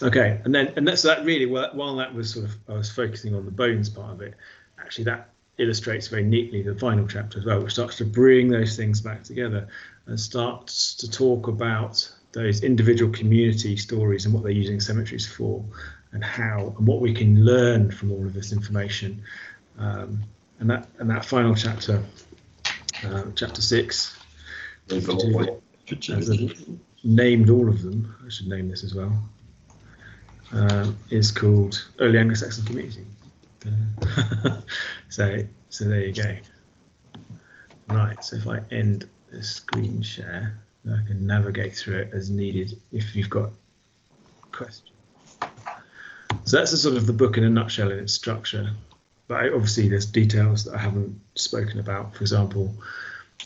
Okay, and that's that really. While that was sort of, I was focusing on the bones part of it. Actually, that illustrates very neatly the final chapter as well, which starts to bring those things back together and starts to talk about those individual community stories and what they're using cemeteries for, and how and what we can learn from all of this information. And that final chapter, chapter 6, named all of them. I should name this as well. Is called Early Anglo-Saxon Community. So there you go. Right, so if I end the screen share, I can navigate through it as needed if you've got questions. So that's the sort of the book in a nutshell in its structure. But obviously there's details that I haven't spoken about, for example,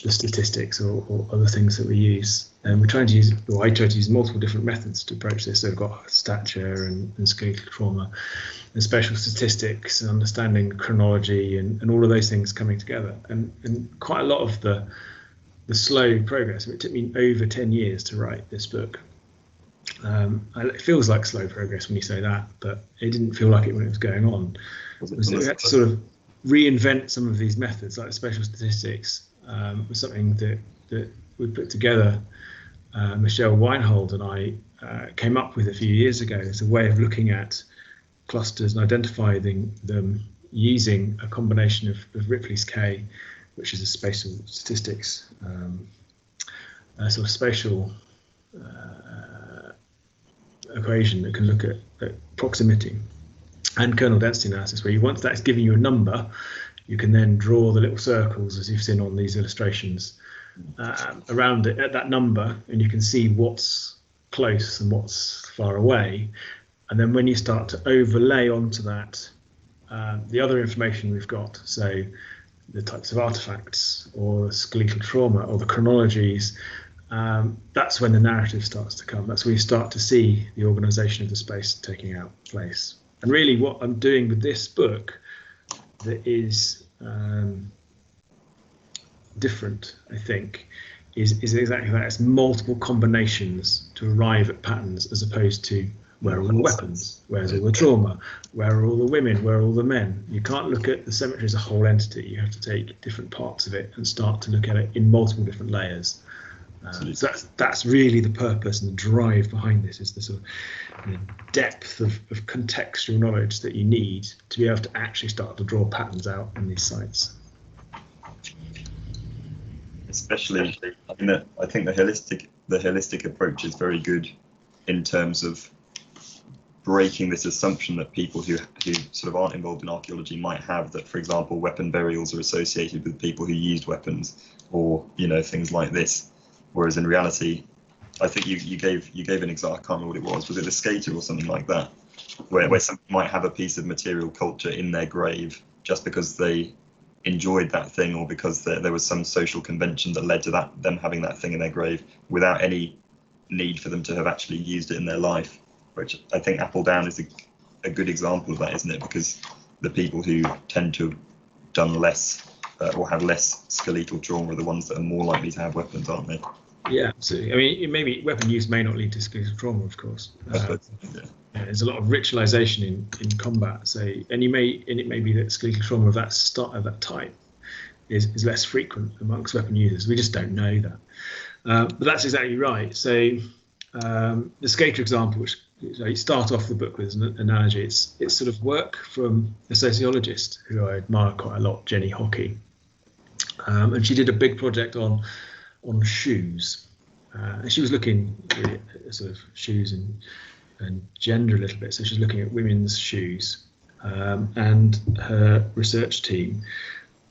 the statistics or other things that we use. And we're trying to use, or I try to use multiple different methods to approach this. So we've got stature and skeletal trauma and spatial statistics and understanding chronology and all of those things coming together. And quite a lot of the slow progress. It took me over 10 years to write this book. It feels like slow progress when you say that, but it didn't feel like it when it was going on. We had to sort of reinvent some of these methods, like spatial statistics, was something that we put together. Michelle Weinhold and I came up with a few years ago as a way of looking at clusters and identifying them using a combination of Ripley's K, which is a spatial statistics, a sort of spatial equation that can look at proximity, and kernel density analysis, where once that's giving you a number, you can then draw the little circles, as you've seen on these illustrations, around it at that number, and you can see what's close and what's far away. And then when you start to overlay onto that the other information we've got, so the types of artifacts or skeletal trauma or the chronologies, that's when the narrative starts to come. That's where you start to see the organisation of the space taking out place. And really what I'm doing with this book that is different, I think, is exactly that. It's multiple combinations to arrive at patterns, as opposed to where are all the weapons, where's all the trauma, where are all the women, where are all the men. You can't look at the cemetery as a whole entity. You have to take different parts of it and start to look at it in multiple different layers. So that's really the purpose and the drive behind this, is the sort of depth of contextual knowledge that you need to be able to actually start to draw patterns out in these sites. Especially, I think the holistic approach is very good in terms of breaking this assumption that people who sort of aren't involved in archaeology might have, that, for example, weapon burials are associated with people who used weapons, or things like this. Whereas in reality, I think you gave an example. I can't remember what it was. Was it a skater or something like that, where someone might have a piece of material culture in their grave just because they enjoyed that thing, or because there was some social convention that led to them having that thing in their grave, without any need for them to have actually used it in their life. Which I think Appledown is a good example of that, isn't it? Because the people who tend to have done less or have less skeletal trauma are the ones that are more likely to have weapons, aren't they? Yeah, absolutely. I mean, maybe weapon use may not lead to skeletal trauma, of course. There's a lot of ritualization in combat. So, and it may be that skeletal trauma of that type is less frequent amongst weapon users. We just don't know that. But that's exactly right. So the skater example, which you start off the book with an analogy, it's sort of work from a sociologist who I admire quite a lot, Jenny Hockey, and she did a big project on shoes. And she was looking really at sort of shoes and gender a little bit. So she's looking at women's shoes, and her research team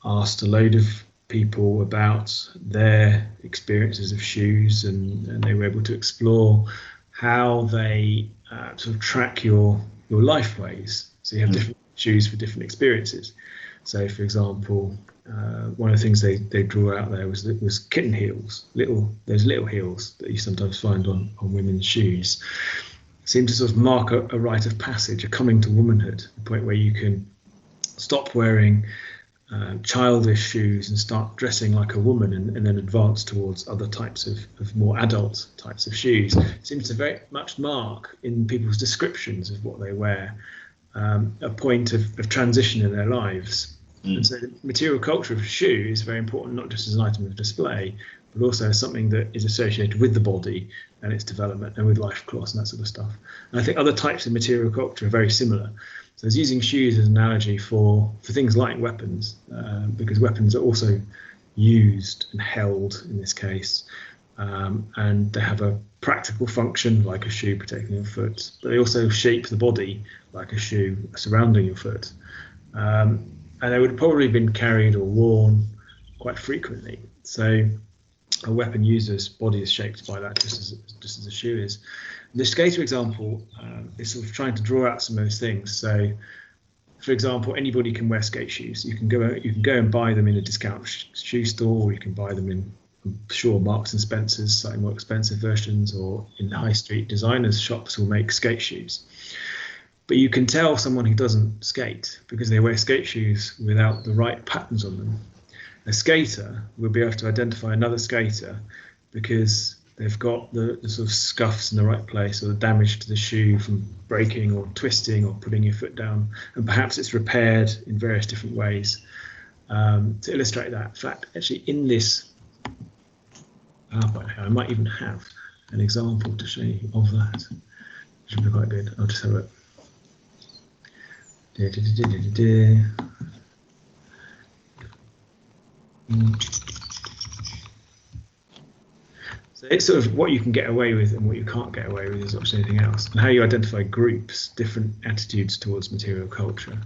asked a load of people about their experiences of shoes, and they were able to explore how they sort of track your lifeways. So you have different shoes for different experiences. So, for example, one of the things they drew out there was kitten heels, those little heels that you sometimes find on women's shoes, seem to sort of mark a rite of passage, a coming to womanhood, the point where you can stop wearing childish shoes and start dressing like a woman, and then advance towards other types of more adult types of shoes. It seems to very much mark in people's descriptions of what they wear a point of transition in their lives. And so the material culture of a shoe is very important, not just as an item of display, but also as something that is associated with the body and its development and with life course and that sort of stuff. And I think other types of material culture are very similar. So I was using shoes as an analogy for things like weapons, because weapons are also used and held in this case, and they have a practical function like a shoe protecting your foot, but they also shape the body like a shoe surrounding your foot. And they would have probably been carried or worn quite frequently. So a weapon user's body is shaped by that, just as a shoe is. The skater example is sort of trying to draw out some of those things. So, for example, anybody can wear skate shoes. You can go and buy them in a discount shoe store, or you can buy them in, I'm sure, Marks and Spencer's, slightly more expensive versions, or in high street designers' shops will make skate shoes. But you can tell someone who doesn't skate because they wear skate shoes without the right patterns on them. A skater will be able to identify another skater because they've got the sort of scuffs in the right place, or the damage to the shoe from breaking or twisting or putting your foot down, and perhaps it's repaired in various different ways. To illustrate that, in fact, actually in this PowerPoint, I might even have an example to show you of that. Should be quite good. I'll just have it. So it's sort of what you can get away with and what you can't get away with as much as anything else, and how you identify groups, different attitudes towards material culture.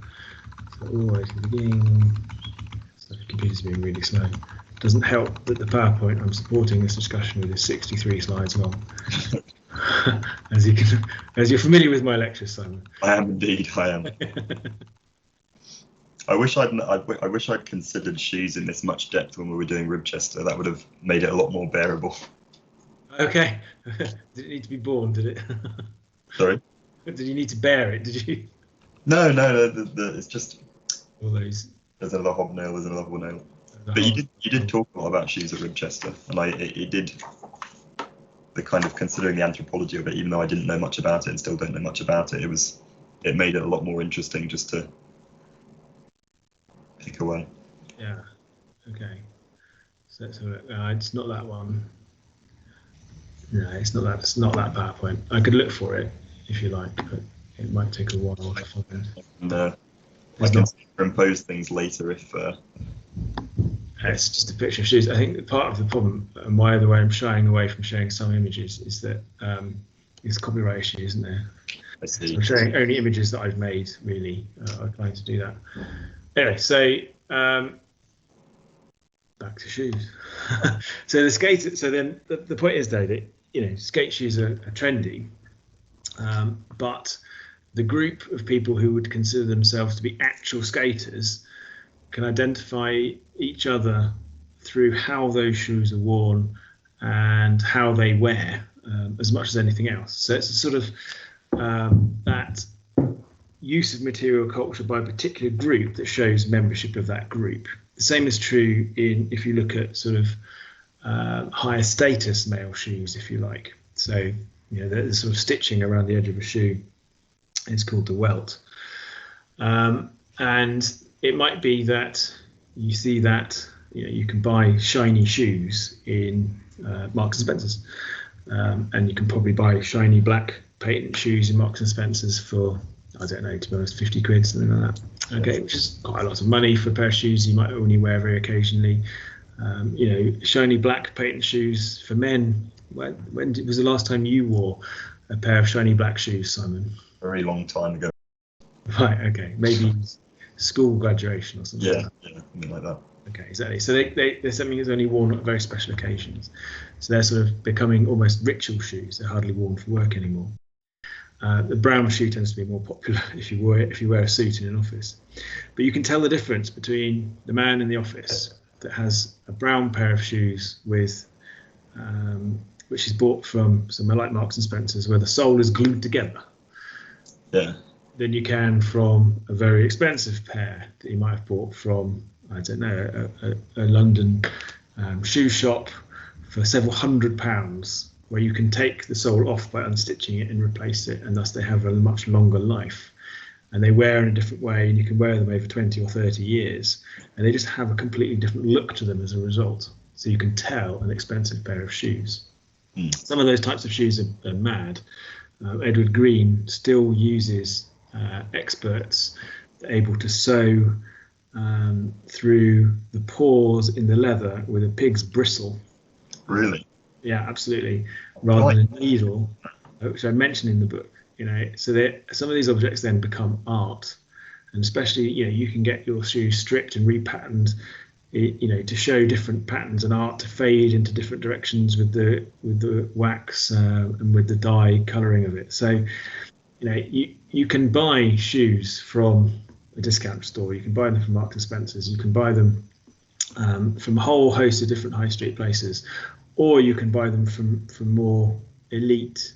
So all the way to the beginning. So the computer's being really slow. It doesn't help that the PowerPoint I'm supporting this discussion with is 63 slides long. As you're familiar with my lectures, Simon. I am indeed. I am. I wish I'd considered shoes in this much depth when we were doing Ribchester. That would have made it a lot more bearable. Okay. Did it need to be born? Did it? Sorry. Did you need to bear it? Did you? No. It's just all those. There's another hobnail. There's another hobnail. But you did talk a lot about shoes at Ribchester, and it did. The kind of considering the anthropology of it, even though I didn't know much about it and still don't know much about it, it made it a lot more interesting just to pick away. Yeah. Okay. So it's not that one. No, it's not that. It's not that PowerPoint. I could look for it if you like, but it might take a while to find. No, I can superimpose things later if. It's just a picture of shoes. I think part of the problem, and why the way I'm shying away from showing some images, is that it's copyright issue, isn't there? I see. So I'm showing only images that I've made. Really, I'm trying to do that. Anyway, so back to shoes. So the skater. So then the point is though that skate shoes are trendy, but the group of people who would consider themselves to be actual skaters can identify each other through how those shoes are worn and how they wear, as much as anything else. So it's a sort of that use of material culture by a particular group that shows membership of that group. The same is true if you look at sort of higher status male shoes, if you like. So the sort of stitching around the edge of a shoe is called the welt, and it might be that you see that you can buy shiny shoes in Marks and Spencer's, and you can probably buy shiny black patent shoes in Marks and Spencer's for, I don't know, to be honest, 50 quid, something like that. Okay, which is quite a lot of money for a pair of shoes you might only wear very occasionally. Shiny black patent shoes for men. When was the last time you wore a pair of shiny black shoes, Simon? A very long time ago. Right. Okay. Maybe school graduation or something. Yeah, something like that. Okay, exactly. So they're something that's only worn at very special occasions. So they're sort of becoming almost ritual shoes. They're hardly worn for work anymore. The brown shoe tends to be more popular if you wear a suit in an office. But you can tell the difference between the man in the office that has a brown pair of shoes with, which is bought from somewhere like Marks and Spencer's, where the sole is glued together. Yeah. Than you can from a very expensive pair that you might have bought from I don't know, a London shoe shop for several £100s, where you can take the sole off by unstitching it and replace it, and thus they have a much longer life. And they wear in a different way, and you can wear them over 20 or 30 years, and they just have a completely different look to them as a result. So you can tell an expensive pair of shoes. Some of those types of shoes are mad. Edward Green still uses experts able to sew through the pores in the leather with a pig's bristle. Really? Yeah, absolutely. Rather than a needle, which I mentioned in the book. So some of these objects then become art, and especially you can get your shoes stripped and repatterned, to show different patterns and art to fade into different directions with the wax and with the dye colouring of it. So you can buy shoes from a discount store, you can buy them from Marks and Spencer's, you can buy them from a whole host of different high street places, or you can buy them from more elite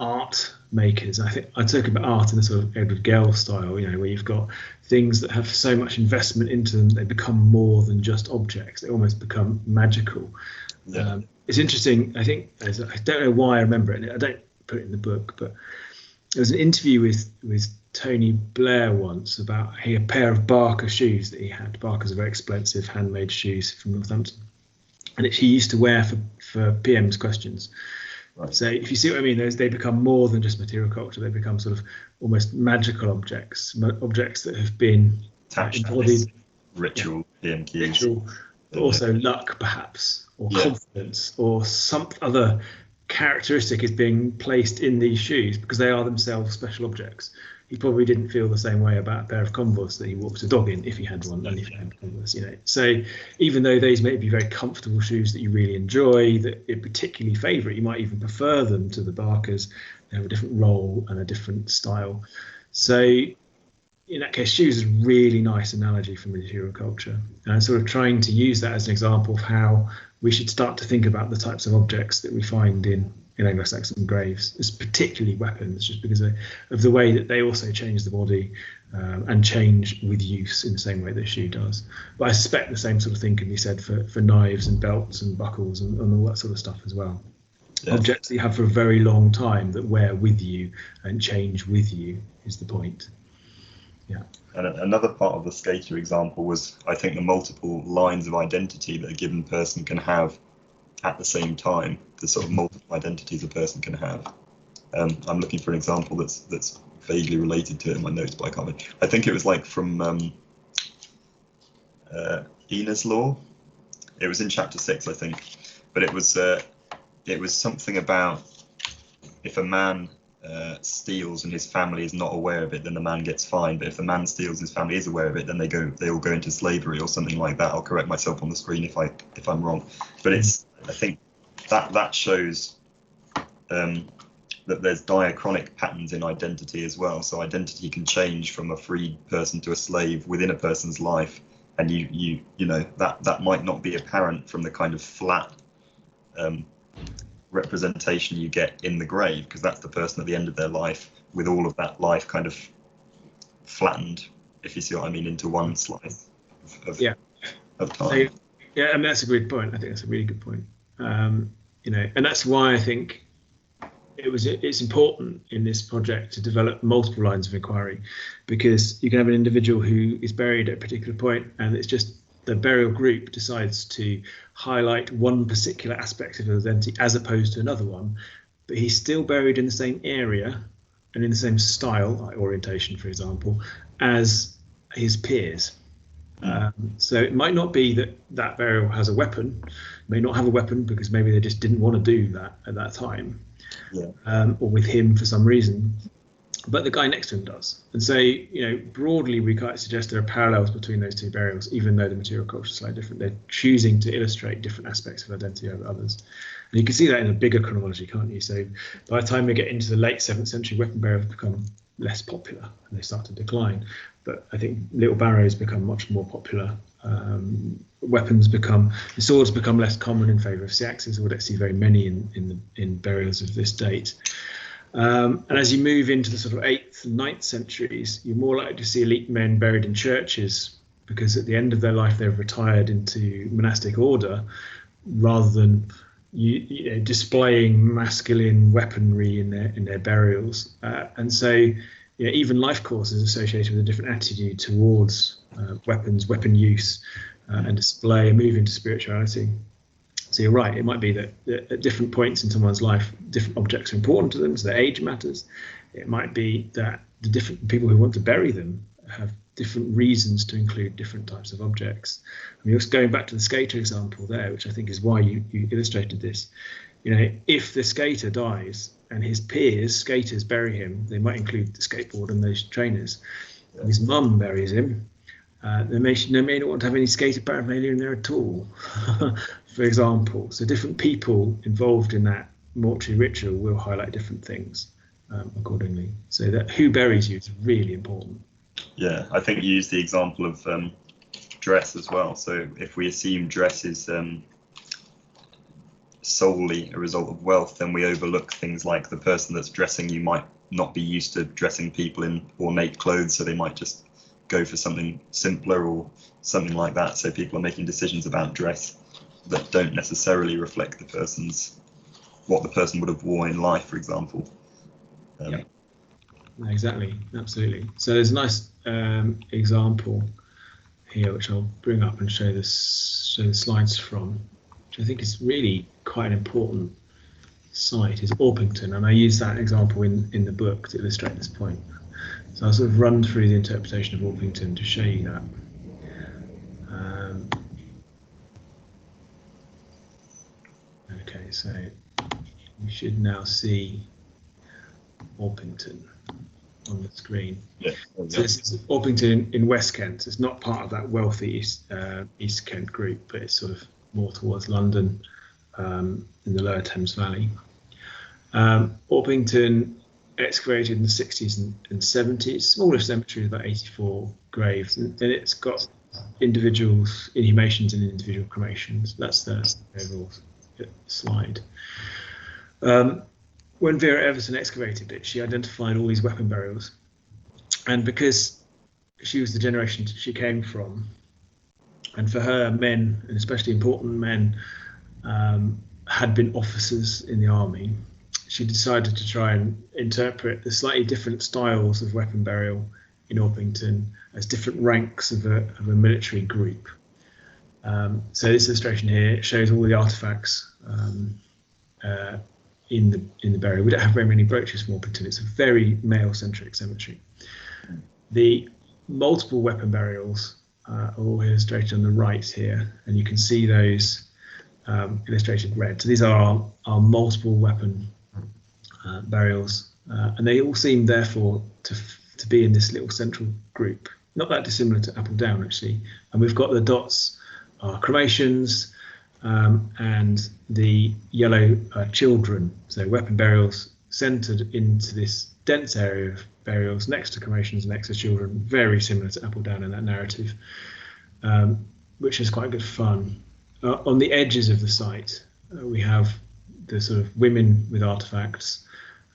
art makers. I think I talk about art in a sort of Edward Gell style, where you've got things that have so much investment into them, they become more than just objects. They almost become magical. Yeah. It's interesting. I think I don't know why I remember it. I don't put it in the book, but there was an interview with Tony Blair once about a pair of Barker shoes that he had. Barker's are very expensive handmade shoes from Northampton, and he used to wear for PM's questions. Right. So if you see what I mean, they become more than just material culture. They become sort of almost magical objects that have been embodied. Ritual, PMQs. Ritual, but also luck perhaps, or confidence, or some other characteristic is being placed in these shoes because they are themselves special objects. He probably didn't feel the same way about a pair of Converse that he walks a dog in, if he had one, and if he had Converse, So even though these may be very comfortable shoes that you really enjoy, that you particularly favourite, you might even prefer them to the Barkers. They have a different role and a different style. So in that case, shoes is a really nice analogy for material culture, and sort of trying to use that as an example of how we should start to think about the types of objects that we find in Anglo-Saxon graves, as particularly weapons, just because of the way that they also change the body and change with use in the same way that a shoe does. But I suspect the same sort of thing can be said for knives and belts and buckles and all that sort of stuff as well. Yes. Objects that you have for a very long time that wear with you and change with you is the point. Yeah. And another part of the skater example was, I think, the multiple lines of identity that a given person can have at the same time, the sort of multiple identities a person can have. I'm looking for an example that's vaguely related to it in my notes, but I can't remember. I think it was like from Ena's Law. It was in chapter 6, I think, but it was something about if a man steals and his family is not aware of it, then the man gets fined. But if the man steals and his family is aware of it, then they all go into slavery or something like that. I'll correct myself on the screen if I'm wrong. But I think that shows that there's diachronic patterns in identity as well. So identity can change from a freed person to a slave within a person's life, and you know that might not be apparent from the kind of flat representation you get in the grave, because that's the person at the end of their life with all of that life kind of flattened, if you see what I mean, into one slice of time. So, yeah, I mean, that's a good point. I think that's a really good point. And that's why I think it's important in this project to develop multiple lines of inquiry, because you can have an individual who is buried at a particular point, and it's just the burial group decides to highlight one particular aspect of his identity as opposed to another one, but he's still buried in the same area and in the same style, like orientation, for example, as his peers. So it might not be that burial has a weapon, may not have a weapon because maybe they just didn't want to do that at that time, or with him for some reason, but the guy next to him does. And so, broadly, we quite suggest there are parallels between those two burials, even though the material culture is slightly different. They're choosing to illustrate different aspects of identity over others. And you can see that in a bigger chronology, can't you? So by the time we get into the late 7th century, weapon burials become less popular and they start to decline. But I think little barrows become much more popular. Swords become less common in favour of axes. We don't see very many in burials of this date. And as you move into the sort of 8th and 9th centuries, you're more likely to see elite men buried in churches because at the end of their life they've retired into monastic order, rather than displaying masculine weaponry in their burials. And so even life courses associated with a different attitude towards weapon use, and display and move into spirituality. So you're right, it might be that at different points in someone's life, different objects are important to them, so their age matters. It might be that the different people who want to bury them have different reasons to include different types of objects. I mean, just going back to the skater example there, which I think is why you illustrated this. If the skater dies and his peers, skaters, bury him, they might include the skateboard and those trainers. And his mum buries him. They may not want to have any skater paraphernalia in there at all, for example. So different people involved in that mortuary ritual will highlight different things accordingly. So that who buries you is really important. Yeah, I think you used the example of dress as well. So if we assume dress is solely a result of wealth, then we overlook things like the person that's dressing you might not be used to dressing people in ornate clothes, so they might just go for something simpler or something like that. So people are making decisions about dress that don't necessarily reflect what the person would have worn in life, for example. Yeah. Exactly, absolutely. So there's a nice example here, which I'll bring up and show the slides from, which I think is really quite an important site, is Orpington, and I use that example in the book to illustrate this point. So I'll sort of run through the interpretation of Orpington to show you that. Okay, so you should now see Orpington on the screen. Yeah. So this is Orpington in West Kent. It's not part of that wealthy East Kent group, but it's sort of more towards London, in the Lower Thames Valley. Orpington, excavated in the 60s and 70s, smaller cemetery, about 84 graves, and then it's got individuals, inhumations and individual cremations. That's the overall slide. When Vera Everton excavated it, she identified all these weapon burials, and because she was the generation she came from, and for her, men, and especially important men, had been officers in the army, she decided to try and interpret the slightly different styles of weapon burial in Orpington as different ranks of a military group. So this illustration here shows all the artifacts in the burial. We don't have very many brooches from Orpington. It's a very male-centric cemetery. The multiple weapon burials are all illustrated on the right here, and you can see those illustrated red. So these are our multiple weapon burials, and they all seem therefore to be in this little central group, not that dissimilar to Appledown actually. And we've got the dots are cremations, and the yellow children, so weapon burials centred into this dense area of burials next to cremations, next to children, very similar to Appledown in that narrative, which is quite good fun. On the edges of the site, we have the sort of women with artifacts,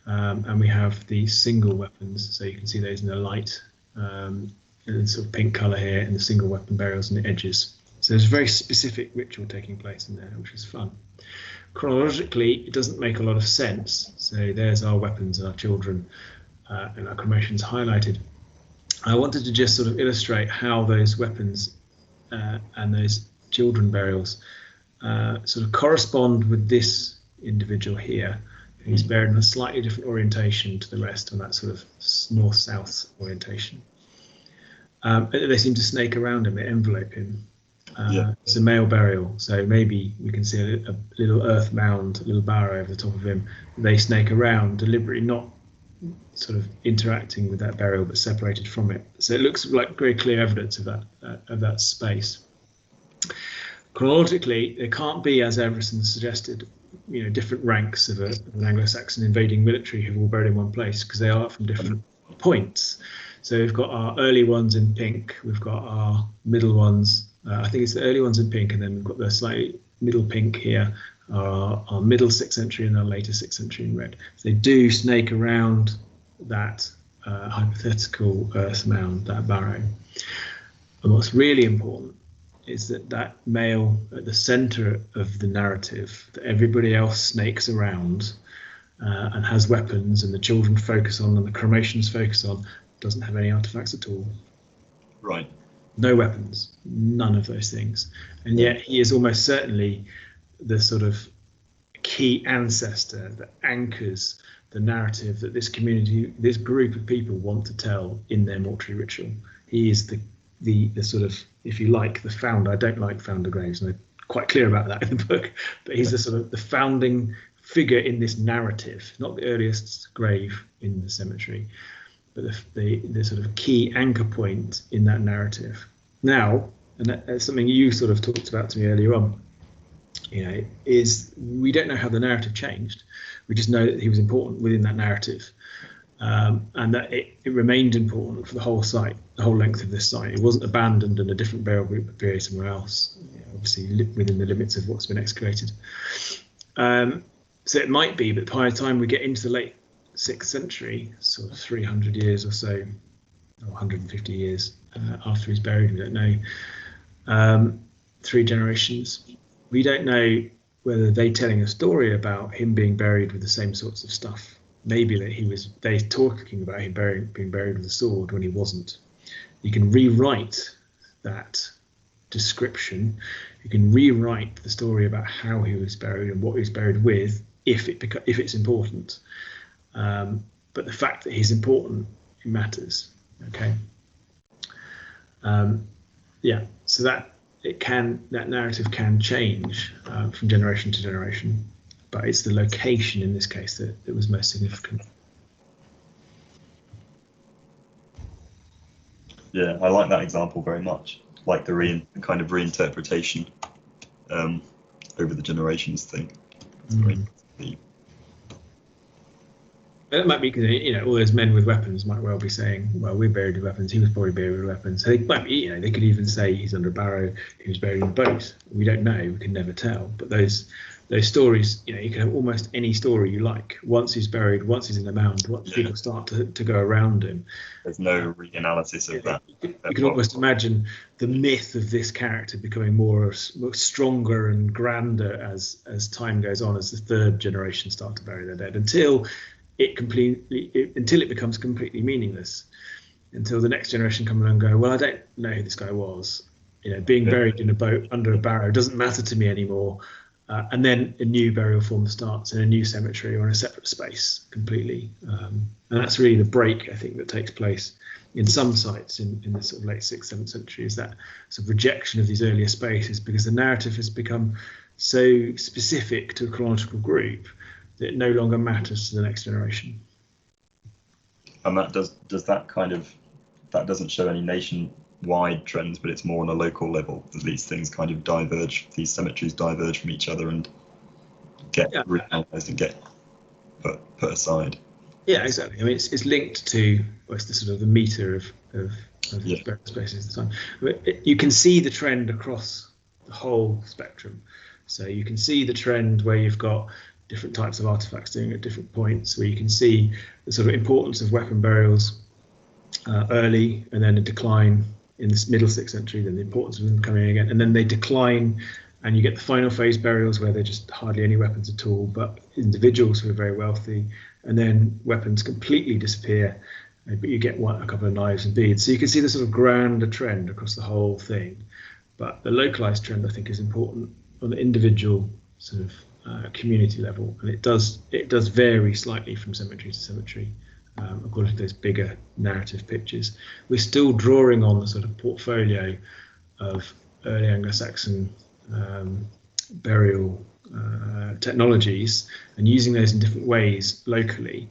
and we have the single weapons, so you can see those in the light, in sort of pink colour here, and the single weapon burials on the edges. So there's a very specific ritual taking place in there, which is fun. Chronologically, it doesn't make a lot of sense. So there's our weapons and our children, and our cremations highlighted. I wanted to just sort of illustrate how those weapons and those children burials sort of correspond with this individual here, who's buried in a slightly different orientation to the rest on that sort of north-south orientation. They seem to snake around him, they envelope him. It's a male burial, so maybe we can see a little earth mound, a little barrow over the top of him. They snake around deliberately, not sort of interacting with that burial, but separated from it. So it looks like very clear evidence of that space. Chronologically, there can't be, as Everson suggested, different ranks of an Anglo-Saxon invading military who've all buried in one place, because they are from different points. So we've got our early ones in pink, we've got our middle ones. I think it's the early ones in pink, and then we've got the slightly middle pink here, our middle 6th century and our later 6th century in red. So they do snake around that hypothetical earth mound, that barrow. And what's really important is that male at the center of the narrative that everybody else snakes around and has weapons, and the children focus on and the cremations focus on, doesn't have any artifacts at all. Right. No weapons, none of those things. And yet he is almost certainly the sort of key ancestor that anchors the narrative that this community, this group of people want to tell in their mortuary ritual. He is the sort of, if you like, the founder. I don't like founder graves, and I'm quite clear about that in the book, but he's the sort of the founding figure in this narrative, not the earliest grave in the cemetery, but the sort of key anchor point in that narrative. Now, and that's something you sort of talked about to me earlier on, is we don't know how the narrative changed. We just know that he was important within that narrative, and that it remained important for the whole site, the whole length of this site. It wasn't abandoned and a different burial group appeared somewhere else, obviously within the limits of what's been excavated. So it might be that by the time we get into the late 6th century, sort of 300 years or so, or 150 years after he's buried, we don't know, 3 generations, we don't know whether they're telling a story about him being buried with the same sorts of stuff. Maybe that they're talking about him being buried with a sword when he wasn't. You can rewrite that description. You can rewrite the story about how he was buried and what he was buried with if it's important. But the fact that he's important, it matters. Okay. So that narrative can change from generation to generation, but it's the location in this case that was most significant. Yeah, I like that example very much. Like the kind of reinterpretation over the generations thing. It might be because all those men with weapons might well be saying, "Well, we're buried with weapons. He was probably buried with weapons." So they might be, they could even say he's under a barrow. He was buried in a boat. We don't know. We can never tell. But those stories, you can have almost any story you like. Once he's buried, once he's in the mound, once people start to go around him. There's no reanalysis of that. You can almost imagine the myth of this character becoming more stronger and grander as time goes on, as the 3rd generation start to bury their dead, until it becomes completely meaningless, until the next generation come along and go, well, I don't know who this guy was. Being buried in a boat under a barrow doesn't matter to me anymore. And then a new burial form starts in a new cemetery or in a separate space completely. And that's really the break, I think, that takes place in some sites in the sort of late 6th, 7th century, is that sort of rejection of these earlier spaces, because the narrative has become so specific to a chronological group that it no longer matters to the next generation. And that that doesn't show any nationwide trends, but it's more on a local level that these things kind of diverge, these cemeteries diverge from each other and get reanalyzed and get put aside. Yeah, exactly. I mean, it's linked to what's the sort of the meter of burial spaces at the time. But you can see the trend across the whole spectrum. So you can see the trend where you've got different types of artifacts doing at different points, where you can see the sort of importance of weapon burials early, and then a decline in the middle 6th century, then the importance of them coming again, and then they decline, and you get the final phase burials where they're just hardly any weapons at all, but individuals who are very wealthy, and then weapons completely disappear, but you get a couple of knives and beads. So you can see the sort of grander trend across the whole thing, but the localized trend, I think, is important on the individual sort of community level, and it does vary slightly from cemetery to cemetery according to those bigger narrative pictures. We're still drawing on the sort of portfolio of early Anglo-Saxon burial technologies and using those in different ways locally.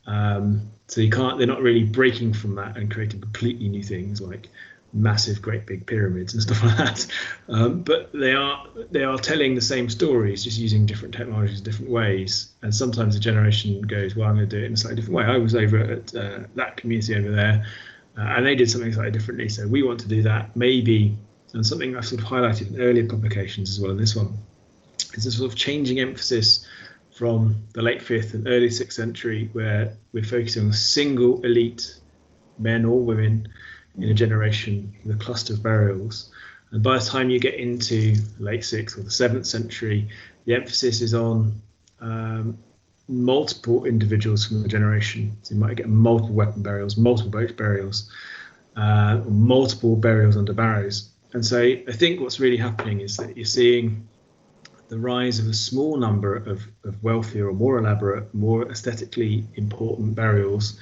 So they're not really breaking from that and creating completely new things like massive, great big pyramids and stuff like that. But they are telling the same stories, just using different technologies, different ways. And sometimes a generation goes, well, I'm going to do it in a slightly different way. I was over at that community over there, and they did something slightly differently. So we want to do that, maybe. And something I've sort of highlighted in earlier publications as well in this one is a sort of changing emphasis from the late 5th and early 6th century, where we're focusing on single elite men or women in a generation with a cluster of burials. And by the time you get into the late 6th or the 7th century, the emphasis is on multiple individuals from the generation. So you might get multiple weapon burials, multiple boat burials, multiple burials under barrows. And so I think what's really happening is that you're seeing the rise of a small number of wealthier or more elaborate, more aesthetically important burials,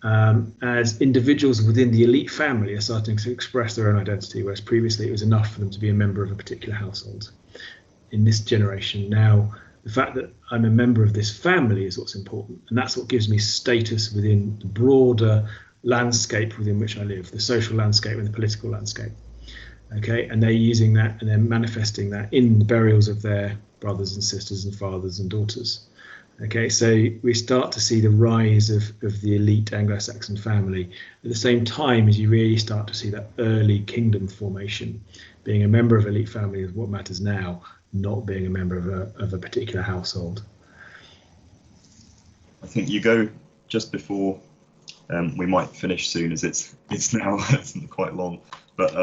as individuals within the elite family are starting to express their own identity, whereas previously it was enough for them to be a member of a particular household. In this generation now, the fact that I'm a member of this family is what's important, and that's what gives me status within the broader landscape within which I live, the social landscape and the political landscape. Okay, and they're using that and they're manifesting that in the burials of their brothers and sisters and fathers and daughters. Okay, so we start to see the rise of the elite Anglo-Saxon family at the same time as you really start to see that early kingdom formation. Being a member of elite family is what matters now, not being a member of a particular household. I think you go just before we might finish soon, as it's now it's quite long, but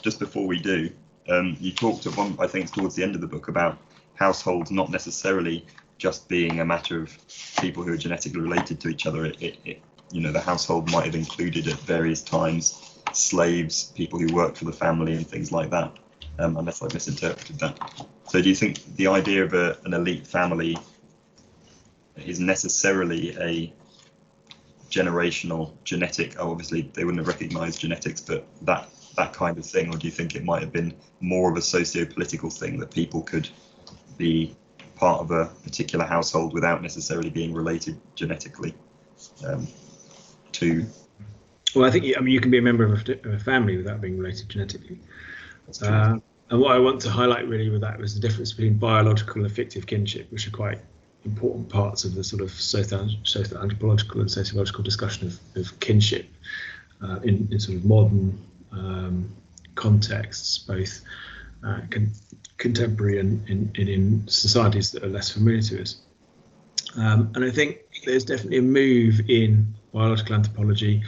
just before we do, you talked at one, I think towards the end of the book, about households not necessarily just being a matter of people who are genetically related to each other. The household might have included at various times slaves, people who worked for the family and things like that, unless I've misinterpreted that. So do you think the idea of an elite family is necessarily a generational genetic, obviously they wouldn't have recognized genetics, but that kind of thing, or do you think it might have been more of a socio-political thing, that people could be part of a particular household without necessarily being related genetically to? Well, I think you can be a member of a family without being related genetically. That's true. And what I want to highlight really with that was the difference between biological and fictive kinship, which are quite important parts of the sort of socio-anthropological and sociological discussion of kinship in sort of modern contexts, both contemporary and in societies that are less familiar to us. And I think there's definitely a move in biological anthropology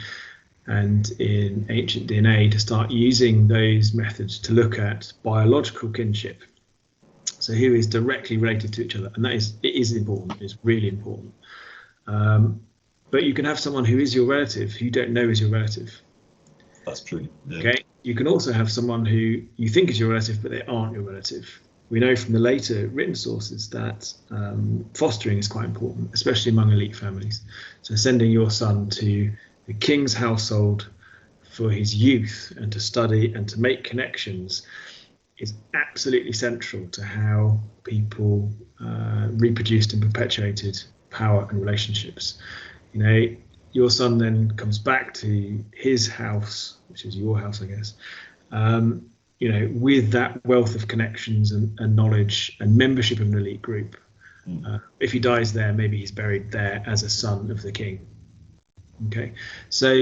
and in ancient DNA to start using those methods to look at biological kinship. So who is directly related to each other, and it is important. It's really important. But you can have someone who is your relative who you don't know is your relative. That's true. Yeah. Okay. You can also have someone who you think is your relative, but they aren't your relative. We know from the later written sources that fostering is quite important, especially among elite families. So sending your son to the king's household for his youth and to study and to make connections is absolutely central to how people reproduced and perpetuated power and relationships. Your son then comes back to his house, which is your house, I guess, with that wealth of connections and knowledge and membership of an elite group. If he dies there, maybe he's buried there as a son of the king. Okay, so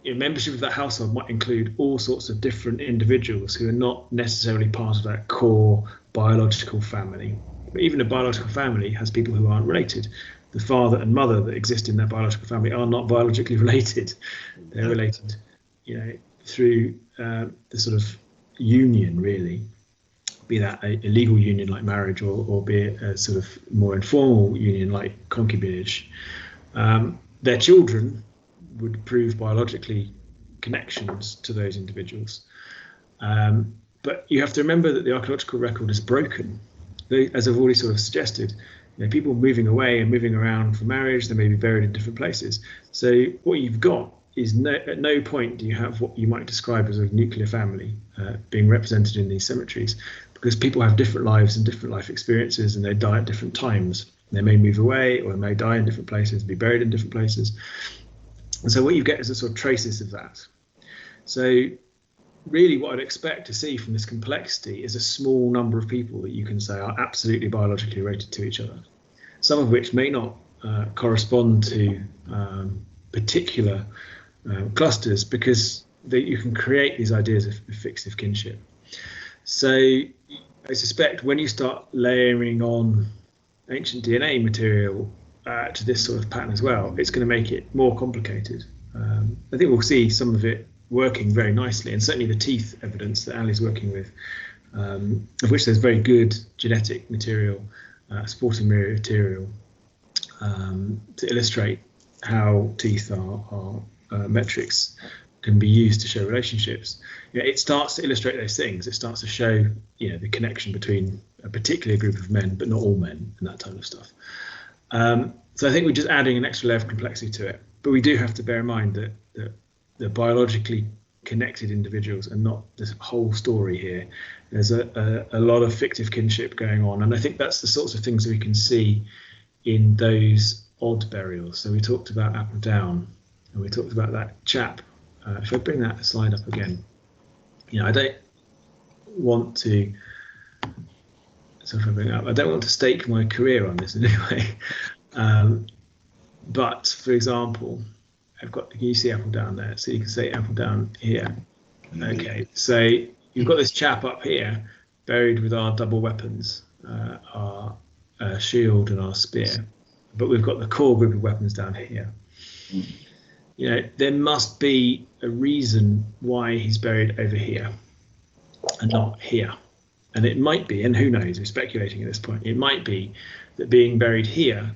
membership of that household might include all sorts of different individuals who are not necessarily part of that core biological family. But even a biological family has people who aren't related. The father and mother that exist in that biological family are not biologically related. They're related, through the sort of union, really, be that a legal union like marriage or be it a sort of more informal union like concubinage. Their children would prove biologically connections to those individuals. But you have to remember that the archaeological record is broken. As I've already sort of suggested, people moving away and moving around for marriage, they may be buried in different places. So what you've got is at no point do you have what you might describe as a nuclear family being represented in these cemeteries, because people have different lives and different life experiences, and they die at different times. They may move away or they may die in different places, be buried in different places. And so what you get is a sort of traces of that. So really what I'd expect to see from this complexity is a small number of people that you can say are absolutely biologically related to each other, some of which may not correspond to particular clusters, because you can create these ideas of fictive kinship. So I suspect when you start layering on ancient DNA material to this sort of pattern as well, it's going to make it more complicated. I think we'll see some of it working very nicely, and certainly the teeth evidence that Ali's working with, of which there's very good genetic material, supporting material, to illustrate how teeth are metrics can be used to show relationships. It starts to illustrate those things. It starts to show, the connection between a particular group of men, but not all men, and that type of stuff. So I think we're just adding an extra layer of complexity to it. But we do have to bear in mind that the biologically connected individuals are not the whole story here. There's a lot of fictive kinship going on, and I think that's the sorts of things we can see in those odd burials. So we talked about Appledown, and we talked about that chap. If I bring that slide up again, I don't want to. So if I bring it up, I don't want to stake my career on this in any way. But for example, can you see Appledown there? So you can say Appledown here. Okay, so you've got this chap up here, buried with our double weapons, our shield and our spear, but we've got the core group of weapons down here. There must be a reason why he's buried over here and not here. And it might be, and who knows, we're speculating at this point, it might be that being buried here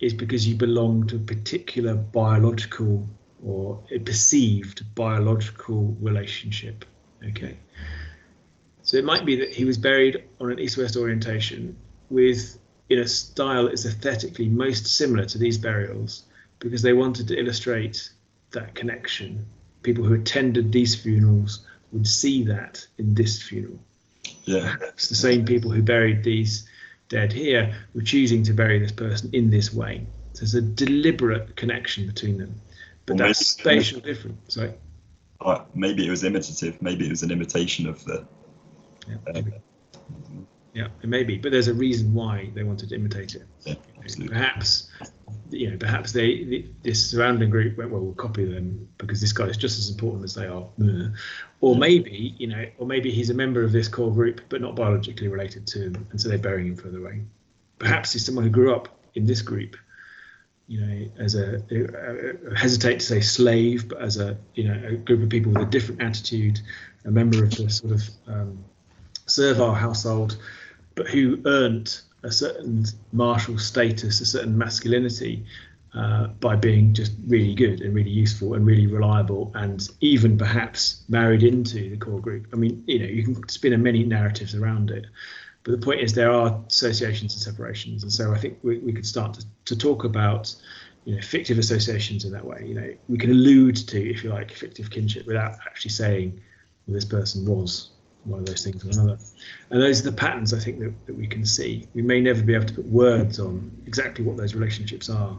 is because you belong to a particular biological or a perceived biological relationship. Okay. So it might be that he was buried on an east-west orientation in a style that is aesthetically most similar to these burials, because they wanted to illustrate that connection. People who attended these funerals would see that in this funeral. Yeah. It's the same people who buried these dead here were choosing to bury this person in this way. So there's a deliberate connection between them. But that's spatial different. Sorry. Maybe it was imitative. Maybe it was an imitation of the. Yeah, it may be, but there's a reason why they wanted to imitate it. Yeah, absolutely. Perhaps this surrounding group went, well, we'll copy them because this guy is just as important as they are. Or maybe, or maybe he's a member of this core group, but not biologically related to him, and so they're burying him further away. Perhaps he's someone who grew up in this group, as I hesitate to say slave, but as a group of people with a different attitude, a member of the sort of servile household, but who earned a certain martial status, a certain masculinity, by being just really good and really useful and really reliable, and even perhaps married into the core group. I mean, you can spin many narratives around it, but the point is there are associations and separations, and so I think we could start to talk about fictive associations in that way. We can allude to, if you like, fictive kinship without actually saying, well, this person was one of those things or another. And those are the patterns I think that we can see. We may never be able to put words on exactly what those relationships are,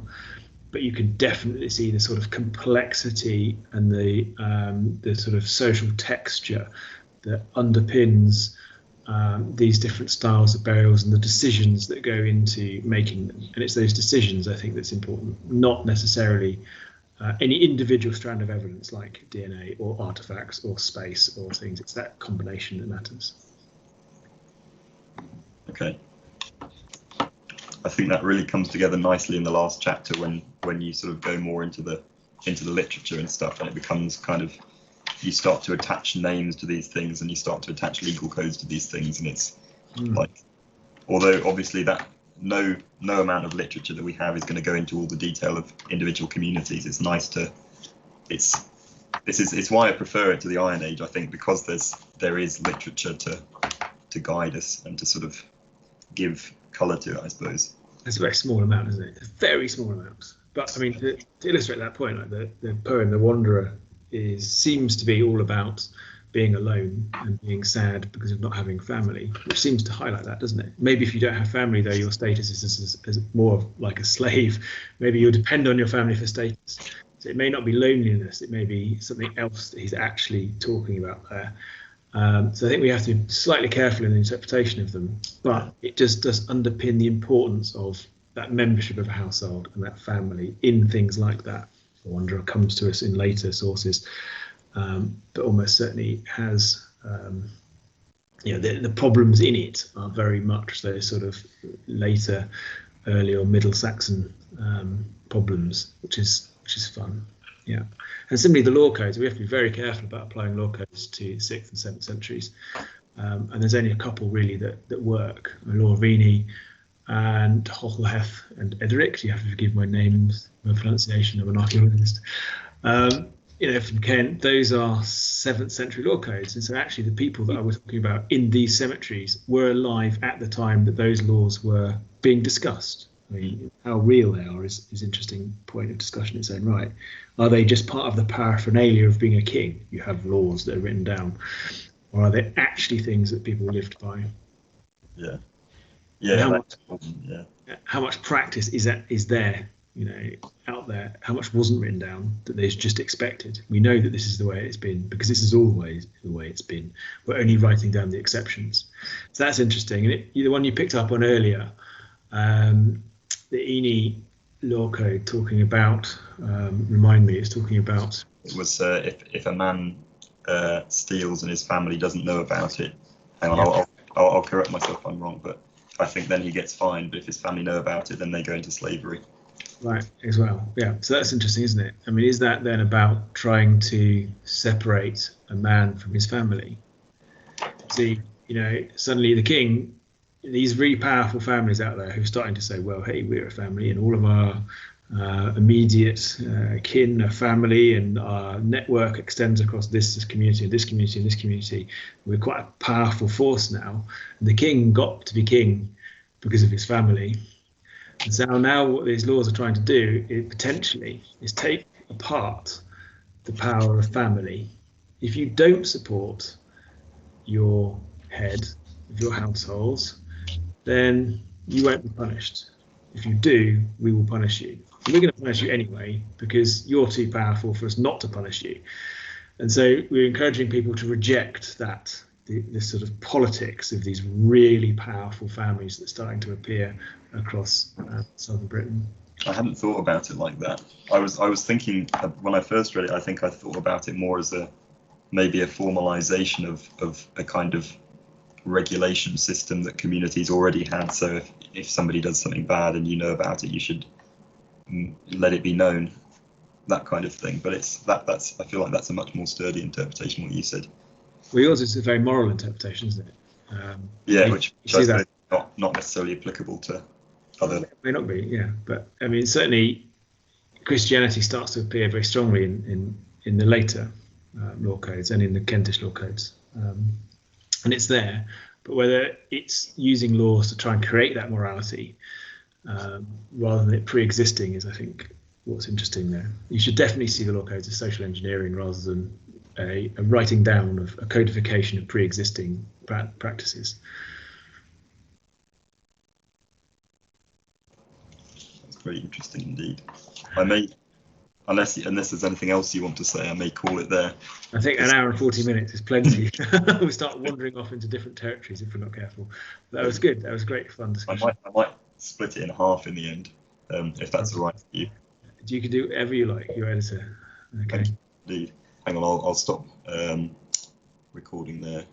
but you can definitely see the sort of complexity and the sort of social texture that underpins these different styles of burials and the decisions that go into making them. And it's those decisions, I think, that's important, not necessarily any individual strand of evidence like DNA or artifacts or space or things. It's that combination that matters. Okay. I think that really comes together nicely in the last chapter when you sort of go more into the literature and stuff, and it becomes kind of, you start to attach names to these things and you start to attach legal codes to these things, and it's like, although obviously that no amount of literature that we have is going to go into all the detail of individual communities. It's nice to, it's why I prefer it to the Iron Age, I think, because there is literature to guide us and to sort of give colour to it, I suppose. It's a very small amount, isn't it? It's a very small amount. But I mean, to illustrate that point, like the poem "The Wanderer" seems to be all about being alone and being sad because of not having family, which seems to highlight that, doesn't it? Maybe if you don't have family, though, your status is as more like a slave. Maybe you'll depend on your family for status. So it may not be loneliness, it may be something else that he's actually talking about there. So I think we have to be slightly careful in the interpretation of them, but it just does underpin the importance of that membership of a household and that family in things like that. The Wanderer comes to us in later sources, but almost certainly has, the problems in it are very much those sort of later, early or Middle Saxon problems, which is fun. Yeah, and similarly, the law codes, we have to be very careful about applying law codes to 6th and 7th centuries. And there's only a couple really that work. Law of Vini and Hochelheth and Edric. You have to forgive my names, my pronunciation. I'm an archaeologist. From Kent, those are 7th century law codes. And so actually the people that I was talking about in these cemeteries were alive at the time that those laws were being discussed. I mean, how real they are is an interesting point of discussion in its own right. Are they just part of the paraphernalia of being a king? You have laws that are written down. Or are they actually things that people lived by? Yeah. How much practice is there, out there? How much wasn't written down that they just expected? We know that this is the way it's been because this is always the way it's been. We're only writing down the exceptions. So that's interesting. And the one you picked up on earlier, the Eni law code talking about, remind me, it's talking about. It was if a man steals and his family doesn't know about it. Hang on, yeah. I'll correct myself if I'm wrong, but I think then he gets fined. But if his family know about it, then they go into slavery. Right, as well. Yeah, so that's interesting, isn't it? I mean, is that then about trying to separate a man from his family? See, suddenly the king, these really powerful families out there who are starting to say, well, hey, we're a family and all of our immediate kin are family and our network extends across this community and this community and this community. We're quite a powerful force now. And the king got to be king because of his family. And so now what these laws are trying to do is take apart the power of family. If you don't support your head of your households, then you won't be punished. If you do, we will punish you. And we're going to punish you anyway because you're too powerful for us not to punish you. And so we're encouraging people to reject that, this sort of politics of these really powerful families that's starting to appear across southern Britain. I hadn't thought about it like that. I was thinking when I first read it, I think I thought about it more as maybe a formalization of a kind of regulation system that communities already had. So if somebody does something bad and you know about it, you should let it be known, that kind of thing. But that's I feel like that's a much more sturdy interpretation what you said. Well, yours is a very moral interpretation, isn't it? Which I suppose not necessarily applicable to other. It may not be, yeah, but I mean certainly Christianity starts to appear very strongly in the later law codes and in the Kentish law codes, and it's there. But whether it's using laws to try and create that morality rather than it pre-existing is, I think, what's interesting there. You should definitely see the law codes as social engineering rather than a writing down of a codification of pre-existing practices. That's very interesting indeed. I may, unless there's anything else you want to say, I may call it there. I think an hour and 40 minutes is plenty. We'll start wandering off into different territories if we're not careful. That was good. That was great fun discussion. I might split it in half in the end, if that's all right for you. You can do whatever you like, your editor. Okay. Indeed. Hang on, I'll stop recording there.